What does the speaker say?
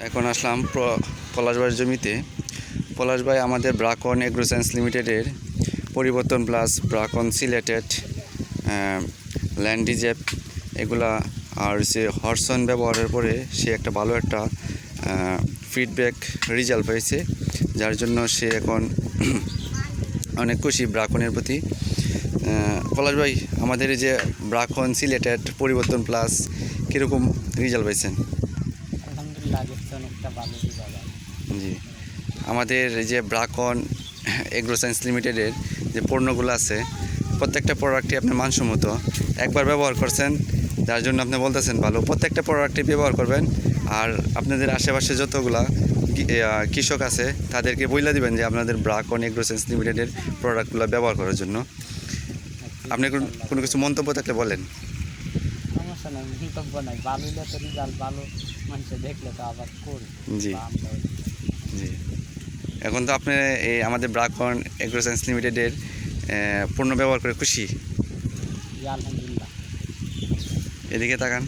এখন আসলাম পলাশবাইয়ের জমিতে। পলাশবাই আমাদের ব্রাকন এগ্রো সায়েন্স লিমিটেডের পরিবর্তন প্লাস ব্রাকন সিলেটেড ল্যান্ডিজেপ এগুলা আর সে হরসন ব্যবহারের পরে সে একটা ভালো একটা ফিডব্যাক রেজাল্ট পেয়েছে, যার জন্য সে এখন অনেক খুশি ব্রাকনের প্রতি। পলাশ ভাই, আমাদের এই যে ব্রাকন সিলেটেড পরিবর্তন প্লাস কীরকম রেজাল্ট পাইছেন? জি, আমাদের এই যে ব্রাকন এগ্রো সায়েন্স লিমিটেডের যে পণ্যগুলো আছে প্রত্যেকটা প্রোডাক্টই আপনার মানসম্মত। একবার ব্যবহার করছেন যার জন্য আপনি বলতেছেন ভালো। প্রত্যেকটা প্রোডাক্টই ব্যবহার করবেন, আর আপনাদের আশেপাশে যতগুলা কৃষক আছে তাদেরকে বলে দিবেন যে আপনাদের ব্রাকন এগ্রো সায়েন্স লিমিটেডের প্রোডাক্টগুলো ব্যবহার করার জন্য। আপনি কোনো কিছু মন্তব্য থাকলে বলেন। জি জি, এখন তো আপনি এই আমাদের ব্রাকন এগ্রো সায়েন্স লিমিটেডের পণ্য ব্যবহার করে খুশি? আলহামদুলিল্লাহ। এদিকে তাকান।